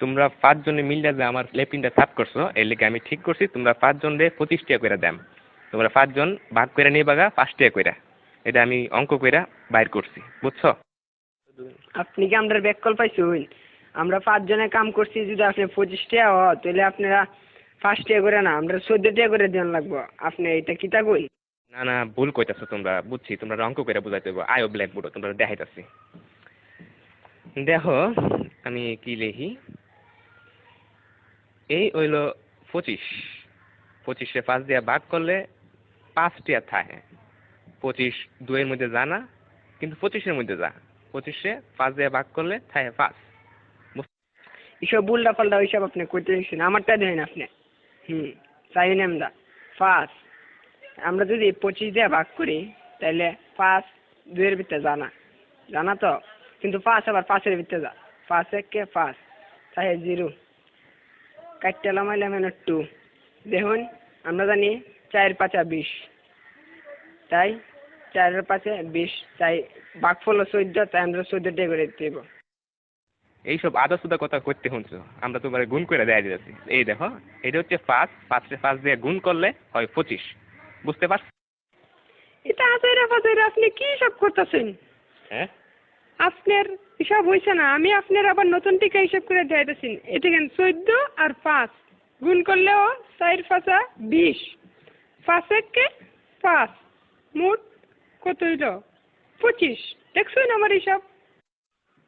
তোমরা 5 জনে মিললে যে আমার লেফটিনটা সাফ করছো এর লেগে আমি ঠিক করছি তোমরা 5 জনে 25 টাকা করে দাম। তোমরা 5 জন ভাগ করে নিয়ে বাগা 5 টাকা করে। এটা আমি অঙ্ক কইরা বাইর করছি, বুঝছো? আপনি কি আমরা ব্যাক কল পাইছুন? আমরা 5 জনে কাম করছি, যদি আপনি 25 টাকা হয় তাহলে আপনারা 5 টাকা করে না, আমরা 14 টাকা করে দেন লাগবো। আপনি এটা কিতা কই? না না, ভুল কইতাছো তোমরা, বুঝছি তোমরা অঙ্ক কইরা বুঝাইতে হবে। আয়ো ব্ল্যাক বোর্ড তোমরা দেখাইতাছি। দেখো আমি কি লিখি, এই হইল 25। 25-এ 5 দিয়া ভাগ করলে 5 টাকা থাকে। 25 2 এর মধ্যে যা না, কিন্তু 25-এর মধ্যে যা। 25-এ 5 দিয়া ভাগ করলে থাকে 5। এসব উল্টা পাল্টা ওইসব আপনি কইতে দিচ্ছেন, আমারটা দেন আপনি। চাই আমরা 5, আমরা যদি 25 দিয়ে ভাগ করি তাহলে 5 2 এর ভিতরে জানা জানা তো, কিন্তু 5 আবার 5 এর ভিতরে যা। 5 1 5 তাই 0 কাটতে লামাইলে মানে 2। দেখুন আমরা জানি 4 5 20, তাই 4 এর 5 20, তাই ভাগফল 14, তাই আমরা 14 টাকা করে দিতে হবে। এইসব আদা সুদা কথা করতে শুনছো, আমরা তোমার গুণ করে দেয়া দিতেছি। এই দেখো এটা হচ্ছে 5, 5-এ 5 দিয়ে গুণ করলে হয় 25, বুঝতে পারছো? এটা আজাইরা ফাজাইরা আপনি কি সব করতেছেন? হ্যাঁ, আপনার হিসাব হয়েছে না, আমি আপনার আবার নতুন টিকা হিসাব করে দেখাইতেছি। এটা কেন 14 আর 5 গুণ করলেও 4 5 20, 5 1 5, মোট কত হইল? 25। দেখছেন আমার হিসাব?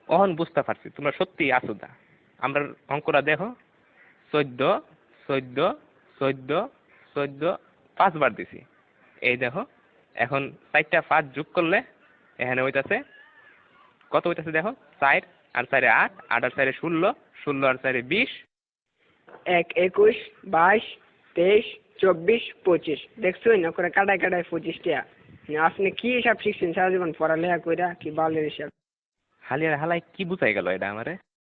অহন বুঝতে পারছি তোমরা সত্যি আসুদা। আমরা অঙ্কটা দেখো, 14 14 14 14 5 বার দিছি। এই দেখো এখন 4টা 5 যোগ করলে এখানে হইতাছে কত হইতাছে দেখো, 4 আর 4 8, 8 আর 4 16, 16 আর 4 20। 1 21 22 23 24 25। দেখছেন না করে কাটায় কাটায় 25 টাকা। আপনি কি হিসাব শিখছেন সারা জীবন পড়ালেখা কইরা, কি বালের হিসাব? হালিয়ার হালাই কি বুঝাই গেল এটা আমারে?